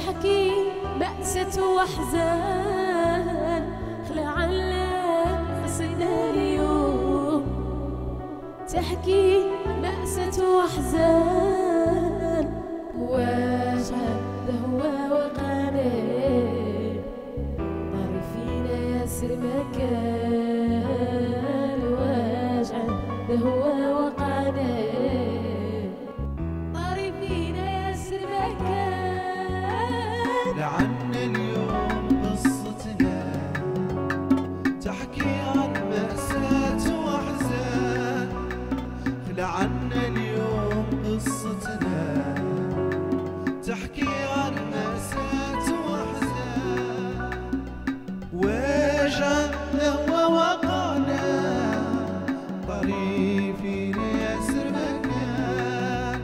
تحكي مأساة وأحزان لعلك قصيدة اليوم، تحكي مأساة وأحزان واش هذا هو وقعنا طريفينا ياسر مكان، واش هذا هو وقعنا طريفينا ياسر مكان. لعنا اليوم قصتنا تحكي عن مأساة وأحزان، لعنا اليوم قصتنا تحكي عن مأساة وأحزان، وجعلنا ووقعنا طريفينا ياسر مكان،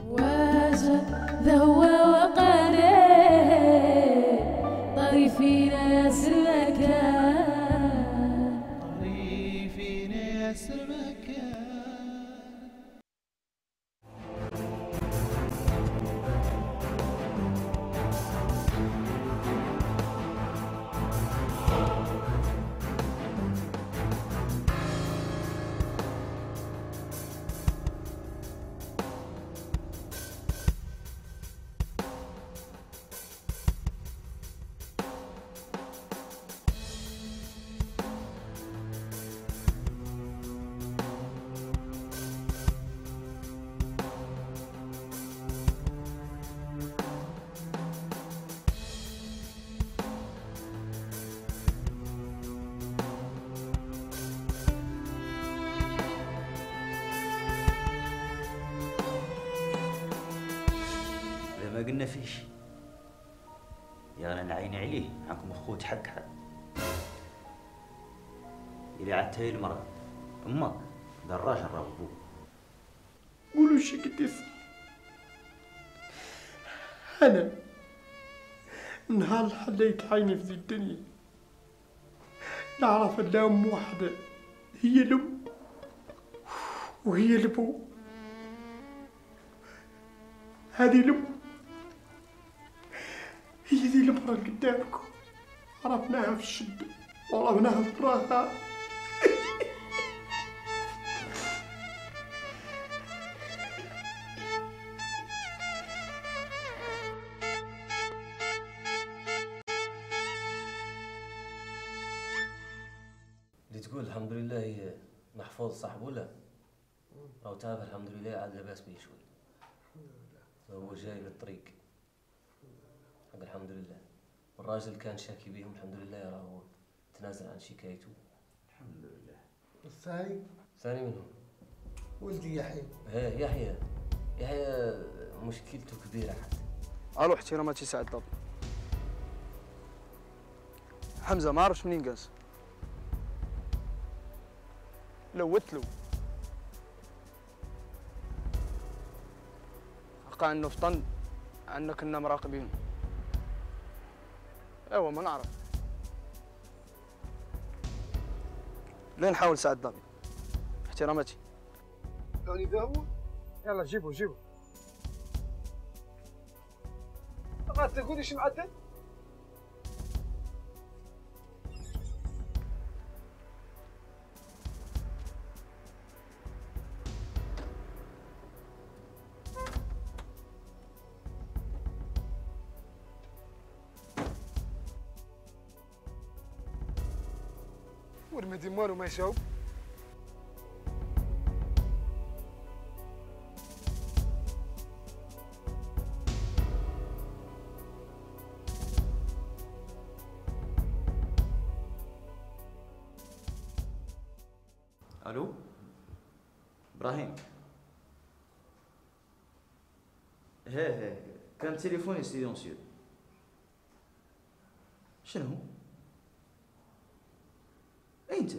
وجع هو وقعنا طريفينا ياسر مكان، طريفينا ياسر مكان. ما قلنا فيش يا انا عيني عليه معكم اخوت حق حد اللي عتهي المرأة امك دراجة الربو قولوا شي قد صح. انا نهار حليت عيني في ذي الدنيا نعرف ان ام واحدة هي الام وهي الابو. هذه الام هي ذي المرأة اللي قدامكم، عرفناها في الشدة وعرفناها في الراحة. اللي تقول الحمد لله محفوظ صاحبه لا راهو تابع الحمد لله عاد لاباس بيه شوي، هو جاي بالطريق حق الحمد لله. والراجل كان شاكي بيهم الحمد لله راهو تنازل عن شكايته الحمد لله. الثاني منهم ولدي يحيى. يحيى مشكلته كبيرة حتى. الو احتراماتي سعد ضب. حمزه ما عرفش منين قاس. لوت له حقا انه فطن عنا كنا مراقبين. ايوا ما نعرف لين نحاول سعد ضبي. احتراماتي. يعني ذا هو؟ يلا جيبوا ما تقوليش معدل. ورمدي مالو ما يشاوب. الو ابراهيم. هي كان تليفوني سيلونسيو. شنو؟ انت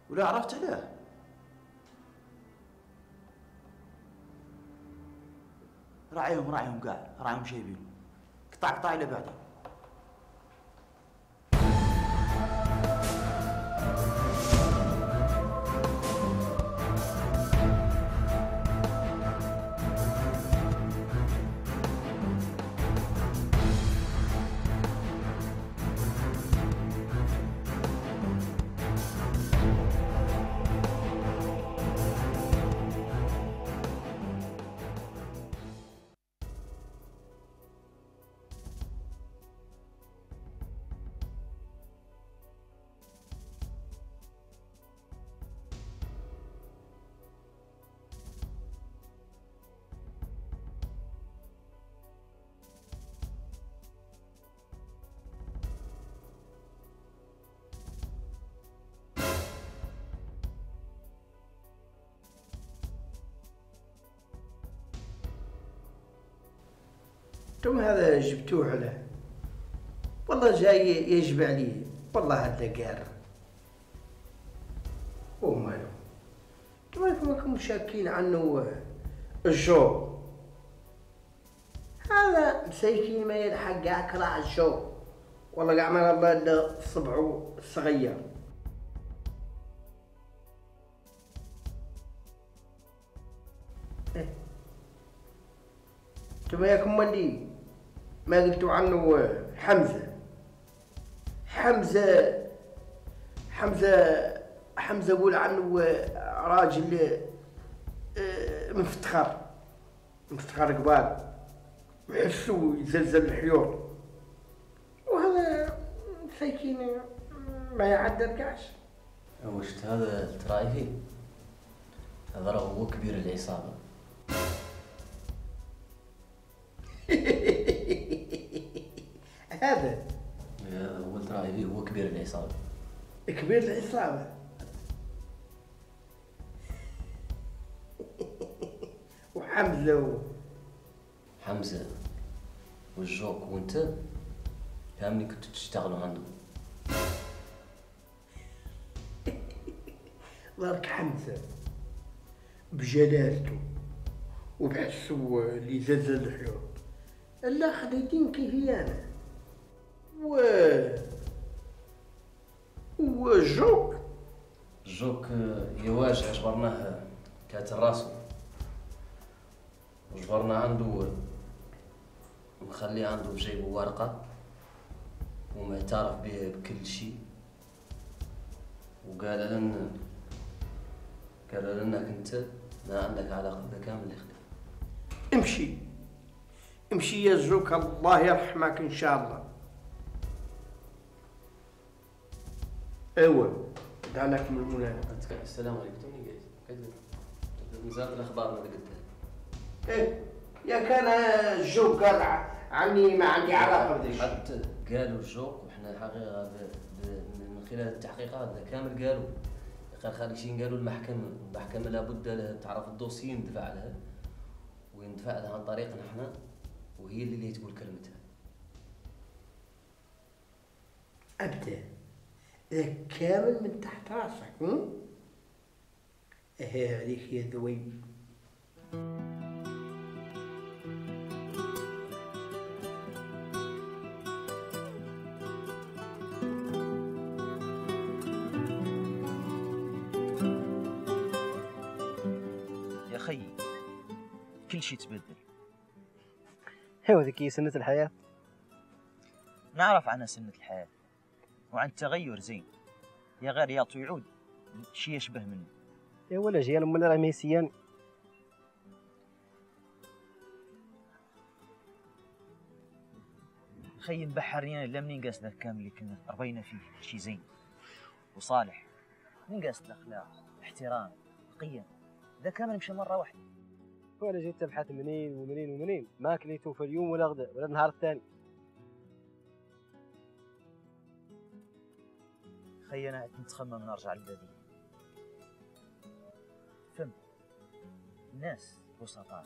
ولا عرفت علاه؟ راعيهم كاع، راعيهم شايبين قطع الى بعدها. انتم هذا جبتوه عليه، والله جاي يجب عليه، والله هذا قارر ومالو. انتم راكم شاكين عنه الجو، هذا مساكين ما يلحق كاع كراع الجو، والله كاع ما الله الا صبعه الصغير. انتم ياكم اللي ما قلتوا عنه حمزه. حمزه قول عنه راجل مفتخر قبال، ويحسوا يزلزل الحيور، وهذا مساكين ما يعدل كاش. وشت هذا تراي فيه؟ هذا راه هو كبير العصابة. هذا هو تراي فيه، هو كبير العصابة. كبير العصابة. حمزة والجوك وانت كاملين كنتوا تشتغلوا عنده. ظهرك حمزة بجلالته وبحسه اللي زلزل الحيوط، الا خليتين كيفي انا وجوك. الجوك يواجه جبرناه كاتل راسو، وجبرنا عنده مخلي عنده بجيبه ورقة ومعترف بها بكل شيء، وقال لنا انت ما عندك علاقة بكامل اللي خدم. امشي يا زوك، الله يرحمك ان شاء الله. ايوه دعنا من المناسبة. السلام عليكم. توني قاعد نزال الاخبار اللي قلتها. ايه يا كان الجوك قال عني ما عندي علاقه بديش. حتى قالوا الجوك، وحنا حقيقه من خلال التحقيقات هذا كامل قالوا خارجين، قالوا المحكمه لابد لها تعرف الدوسي يندفع لها، ويندفع لها عن طريقنا احنا، وهي اللي تقول كلمتها. ابدا كامل من تحت راسك. ايه عليك يا ذوي. يا خيي كل شيء تبدل. ايوا ذيك هي سنة الحياة. نعرف عنها سنة الحياة وعن التغير زين، يا غير يعطي يعود شي يشبه منه. ايوا لا جيال امال راه ميسيان. خي نبحرين لا منين قاس ذاك كامل اللي كنا ربينا فيه شي زين وصالح، منين قاس الاخلاق، احترام، قيم، ذا كامل مشى مرة واحدة. ولا جيت تبحث منين ما كليتو في اليوم ولا غدا ولا النهار الثاني. خي انا نتخمم نرجع للبادية. فهم الناس بسطاء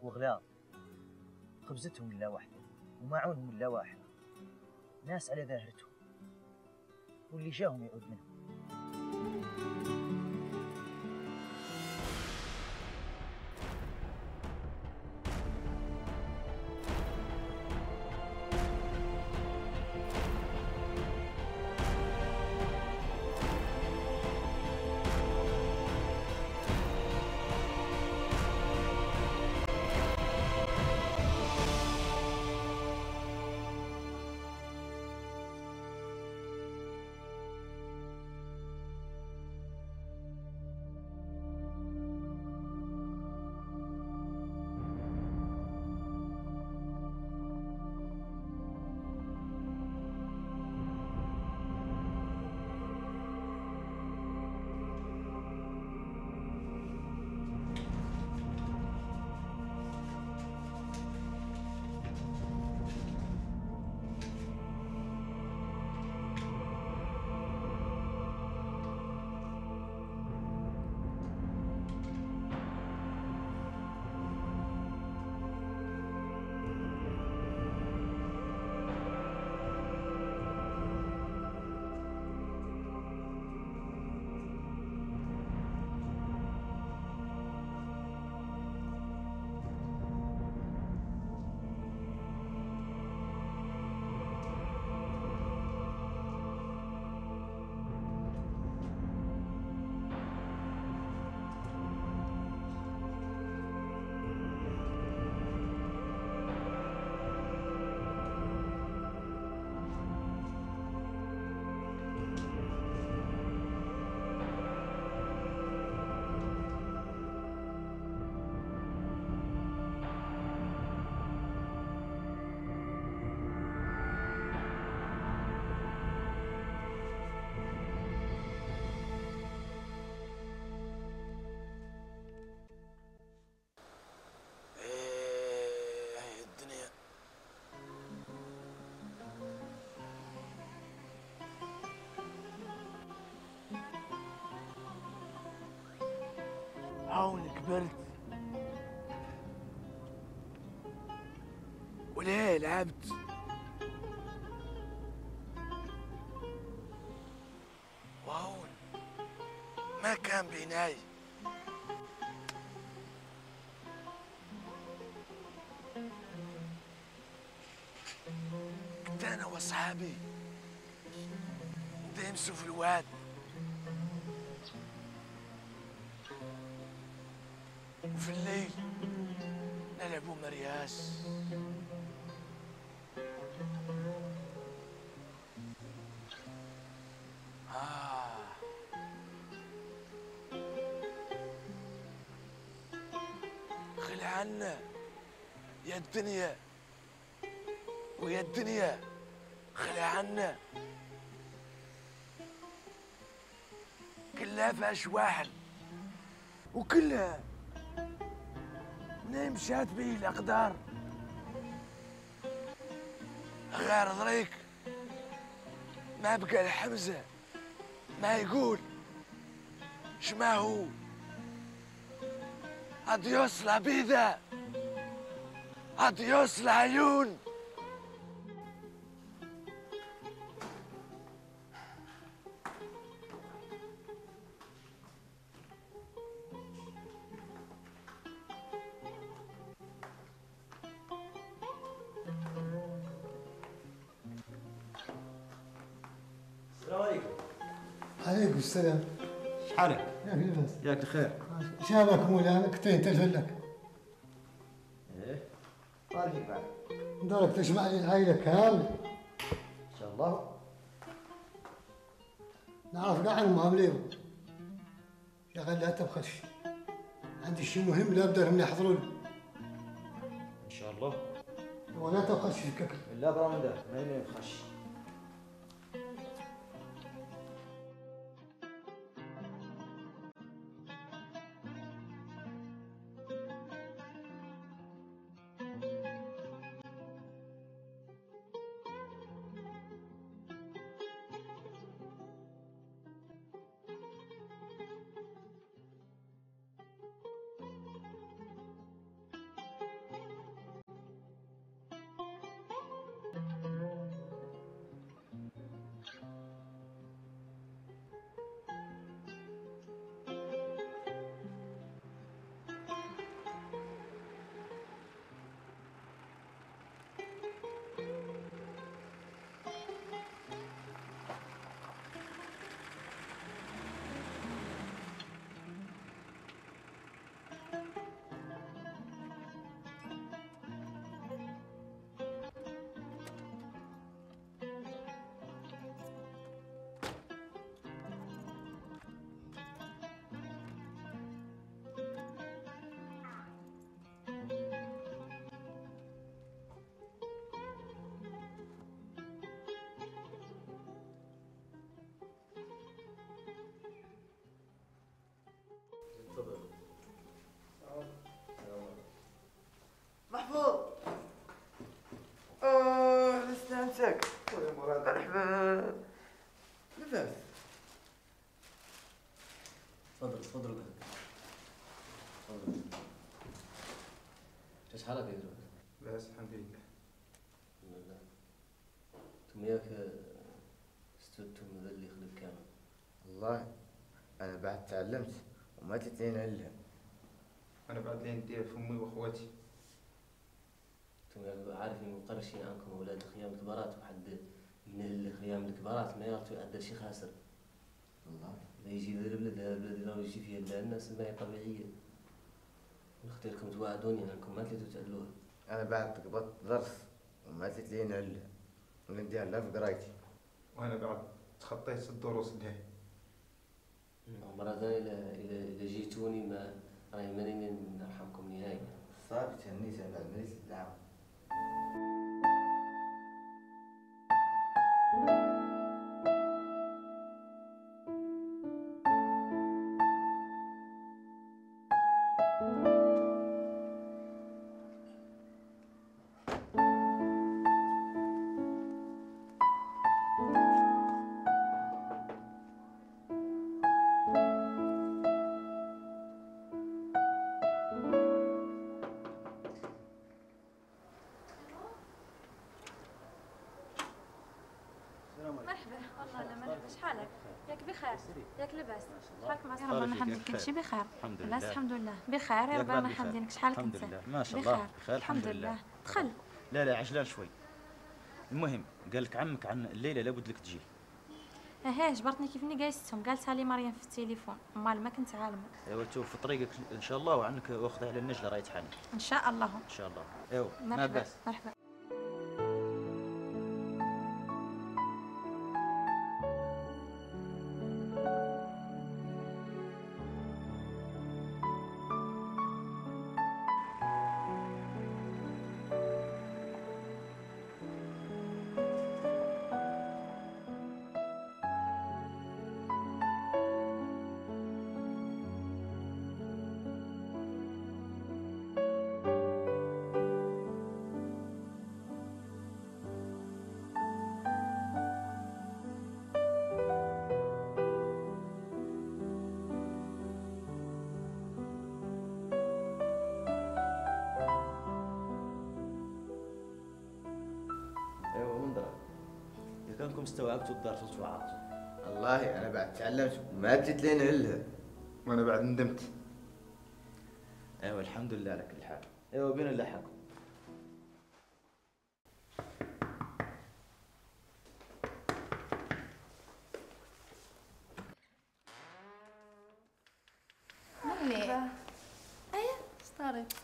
وغلاظ، خبزتهم لا واحدة وماعونهم لا واحد، ناس على ظاهرتهم واللي جاهم يعود منهم. كبرت وليه لعبت. وهون ما كان بيناي. كنت انا واصحابي ندمسوا في الواد، وفي الليل نلعبوا مرياس. خلي عنا يا الدنيا، ويا الدنيا خلي عنا، كلها فيها شواحن وكلها منين مشات بيه الأقدار. غير ضريك ما بقى الحمزة ما يقول شما هو اديوس العبيدة، اديوس العيون. السلام عليكم. عليكم السلام. شحالك؟ ياك لاباس؟ ياك الخير. شابك مولانا كنت تلفن لك. ايه طارق بعد. دورك تجمع لي العائلة كامل. ان شاء الله. نعرف كاع عنهم عاملين. يا غير لا تبخش. عندي شيء مهم لابد من يحضروا لي. ان شاء الله. ولا تبخش في الككل. لا برا من ده ما ينفخش. محفوظ. نستانسك. يا مراد مرحبا. لاباس؟ تفضل تفضل قلت تفضل. ايش حالك يا دروك؟ لاباس الحمد لله. الحمد لله. انتم ياك استودتم هذا اللي يخلق كامل. والله انا بعد تعلمت وما تتلين الا. انا بعد لين ندير في امي واخواتي. انتم عارفين مقرشين عنكم اولاد الخيام الكبارات، وحد من الخيام الكبارات ما يعطوا يعدل شي خاسر. والله لا يجي ذا البلد، هذا البلد لو يجي فيها الا الناس ما هي طبيعيه. نختاركم توعدوني انكم ما تليتوا تعدلوها. انا بعد قبضت درس وما تتلين الا ونديها لا في قرايتي. وانا بعد تخطيت الدروس الهي. مرة ثانية إذا جيتوني ما راني ماني نرحمكم نهائيا. صافي تهنيت بعد ما جيت العام. مرحبا والله لا مرحبا شحالك؟ ياك بخير؟ ياك لاباس؟ شحالك مع ربي محمدك كلشي بخير؟ الحمد لله. لاباس الحمد لله بخير يا ربي محمدينك شحالك انت؟ الحمد لله ما شاء الله بخير الحمد لله دخل. لا عجلان شوي. المهم قال لك عمك عن الليله لابد لك تجي. جبرتني كيفني جايستهم قالتها لي مريم في التليفون امال ما كنت عالمه. ايوا تو في طريقك ان شاء الله وعنك واخذ على النجله راهي تحنك. ان شاء الله. ان شاء الله. ايوا ما مرحبا باس. مرحبا. ايوا من درا اذا كانكم استوعبتوا ودارتوا وعرفتوا. والله انا بعد تعلمت ما بديت لين علها. وانا بعد ندمت. ايوا الحمد لله على كل حال. ايوا بينا نلحقكم.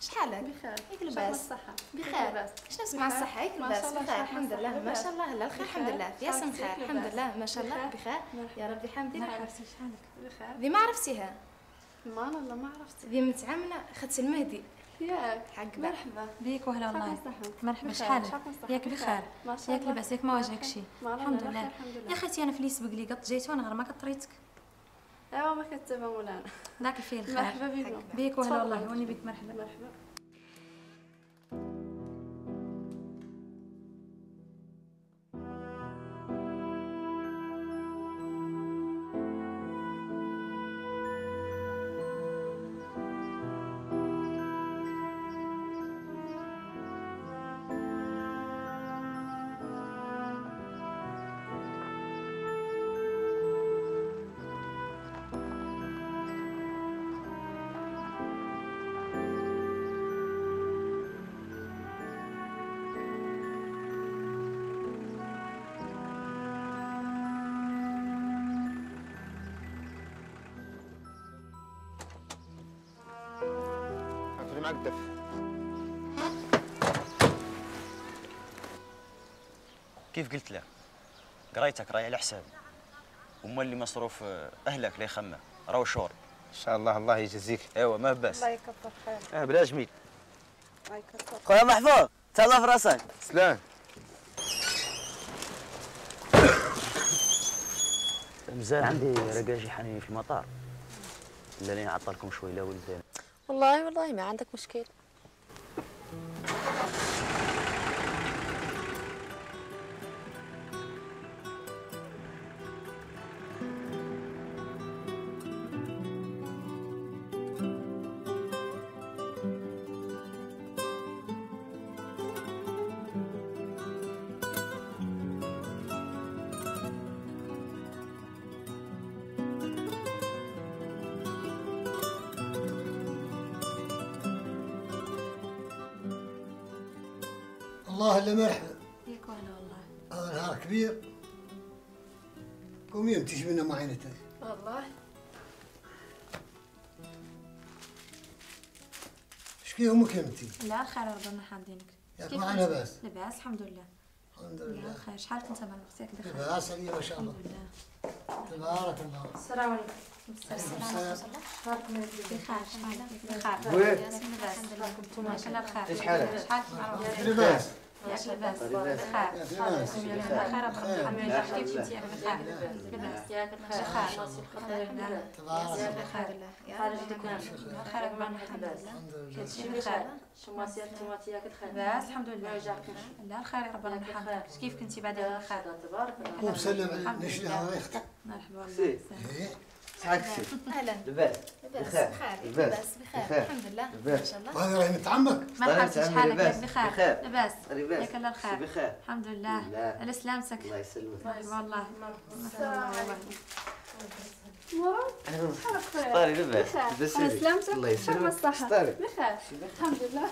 شحالك؟ بخير. ياك لاباس؟ بخير. شنو اسمع الصحة؟ ياك لاباس؟ بخير الحمد لله ما شاء الله. لا الخير الحمد لله. ياسم بخير الحمد لله ما شاء الله. بخير يا ربي حمدي. مرحبا شحالك؟ بخير. ذي ما عرفتيها؟ ما والله ما عرفت. ذي متعاملة خدت المهدي. ياك حق مرحبا بيك وهلا والله. مرحبا شحالك؟ ياك بخير؟ ياك لاباس؟ ياك ما واجهك شي؟ الحمد لله. يا خيتي انا في اللي سبق لي قط جيت وانا غير ما قطريتك. ايوا ما كتبها مولانا. داك الفيل خير. مرحبا بكم. بيك وهلا والله وني بك مرحبا. مرحبا. معك الدف. كيف قلت له قرايتك راهي على حسابي وما اللي مصروف اهلك لا يخمم راهو شور. ان شاء الله الله يجزيك. ايوا ما باس. الله يكثر خير. بلا جميل. الله يكثر. خويا محفوظ تهلا في راسك. سلام. مازال عندي رقاجي حنيني في المطار. لا لين نعطلكم شوي لا ولد. والله ما عندك مشكل. الله الا مرحبا. ياك وهلا والله. نهار كبير. قومي انت جبنا معينتك. والله. شكي امك انت؟ لا خير ربنا حامدينك. ياك معنا لاباس؟ لاباس الحمد لله. الحمد لله. خير شحالك انت مع نفسك بخير؟ لاباس عليا ما شاء الله. الحمد لله. تبارك الله. السلام عليكم. السلام عليكم. بخير شحالك؟ بخير. وين؟ الحمد لله كنتم ما شاء الله بخير. ايش حالك؟ شحالك معروف؟ لاباس. ياك لاباس. بخير. لاباس. بخير الحمد لله. كيف انت ياك بخير؟ لاباس. ياك بخير. الحمد لله. تبارك ياك الله. بخير. خارجتك بخير ربنا الحمد لله. كلشي بخير. شماسيات توماتياك الخير. لاباس الحمد لله. ما يوجعكمش. لا الخير ربنا الحمد. كيف كنتي بعد بخير؟ تبارك الله. قوم سلم على نشلها ويخطب. مرحبا والله. صحاك اهلا لاباس بخير لاباس بخير الحمد لله ما شاء الله. وهذا راهي بنت عمك. مرحبا شحالك ياك بخير لاباس لاباس ياك الله الخير بخير الحمد لله على سلامتك. الله يسلمك والله طاري لاباس على سلامتك. الله يسلمك الصحة بخير الحمد لله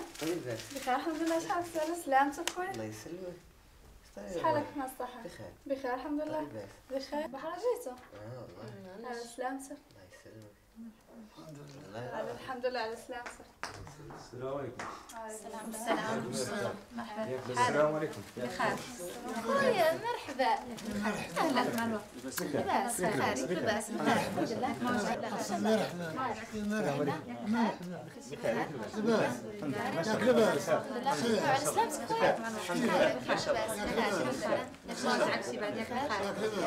بخير الحمد لله. شحال على سلامتك خويا. الله يسلمك شحالك مع الصحة؟ بخير الحمد لله بخير. بحال جيتو؟ والله على سلامتك. الله يسلمك الحمد لله على سلامتك. السلام عليكم. السلام مرحبا. السلام عليكم. بخير خويا مرحبا. اهلا مالو لاباس بخير لاباس الحمد لله. مرحبا لاباس ياك لاباس. على سلامتك خويا. عكسي بعد ياك الحمد لله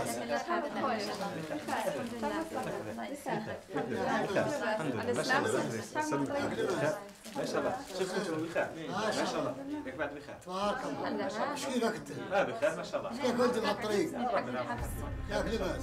ما شاء الله شفتوا انتم بخير ما شاء الله ياك بعد بخير تبارك الله. اش كيفك انت؟ بخير ما شاء الله. اش كيف كنت مع الطريق؟ ياك لاباس.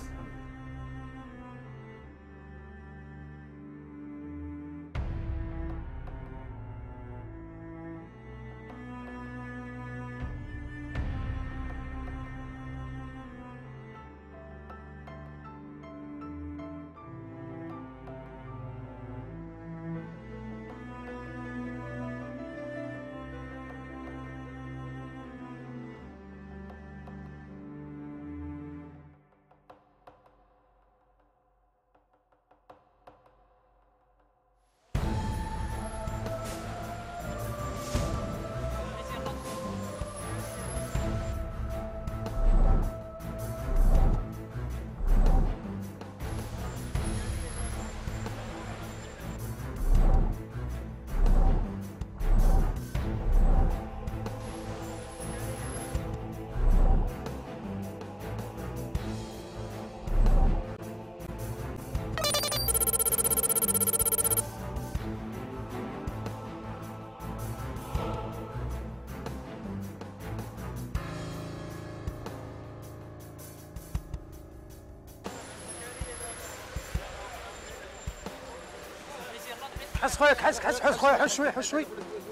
حس خويا حس خويا حس شوي حس شوي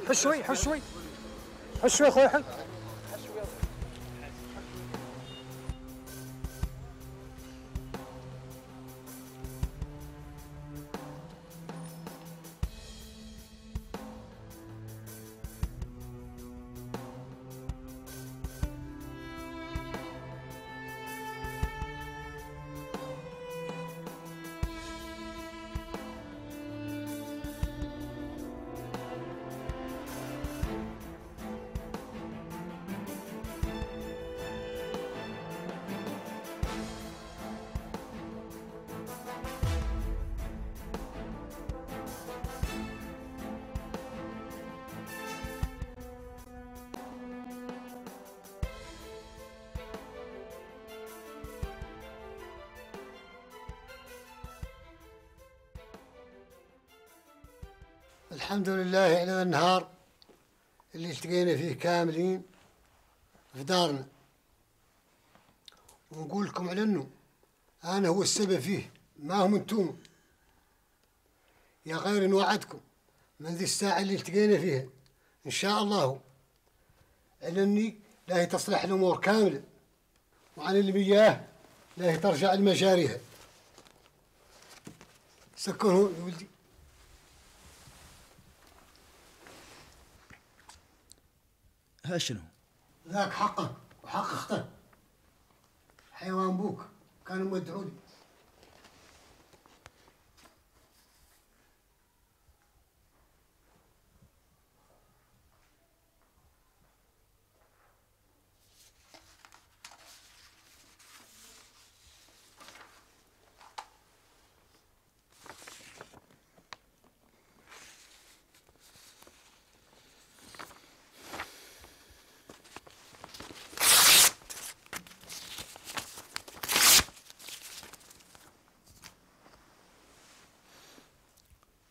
حس شوي حس شوي حس شوي خويا حس. الحمد لله على النهار اللي التقينا فيه كاملين في دارنا، ونقول لكم على انه انا هو السبب فيه ما هم انتم. يا غير نوعدكم من ذي الساعة اللي التقينا فيها ان شاء الله على اني لا تصلح الامور كاملة، وعن المياه لا ترجع لمجاريها. سكروا يا ولدي. ها شنو؟ ذاك حقه وحق اخته، حيوان بوك كانوا مدعوا لي.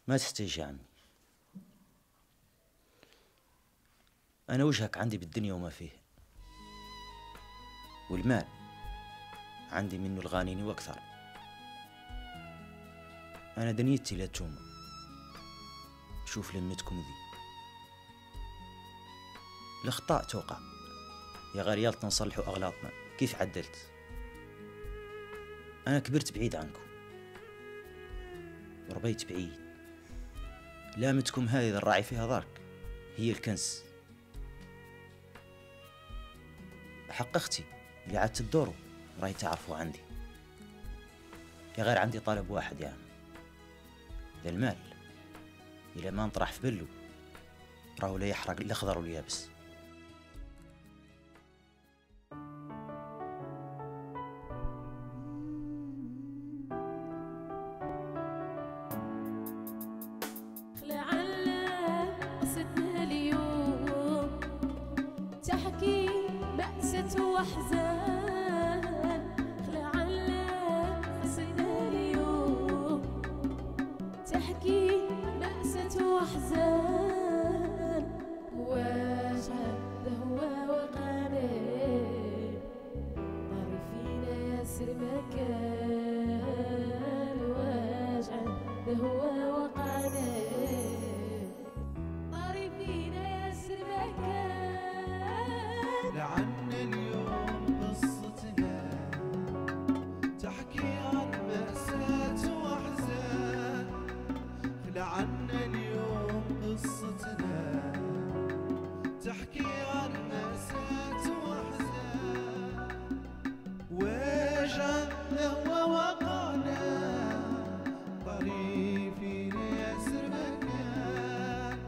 ما تحتاج يا عمي، أنا وجهك عندي بالدنيا وما فيها، والمال عندي منه الغانيني وأكثر. أنا دنيتي لا توما. شوف لمتكم ذي الأخطاء توقع، يا غير نصلحوا أغلاطنا. كيف عدلت؟ أنا كبرت بعيد عنكم وربيت بعيد. لامتكم هذه الراعي فيها ضرك هي الكنز. حق أختي اللي عاد تدوروا راهي تعرفوا عندي. يا غير عندي طلب واحد يا عم، ذا المال إلى ما نطرح في بلو راهو لا يحرق الأخضر واليابس. تحكي بأسة وأحزان، لعل قصيدة اليوم تحكي بأسة وأحزان. واش هذا هو وقاني طاري فينا ياسر مكان. واش هذا هو وقاني طاري فينا ياسر مكان. لعنا اليوم قصتنا تحكي عن مأساة وأحزان. لعنا اليوم قصتنا تحكي عن مأساة وأحزان. وجعنا ووقعنا طريفنا ياسر مكان.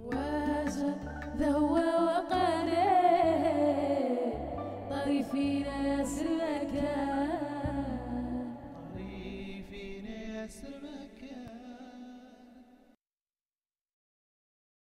وجعنا ووقعنا طريفنا ياسر مكان.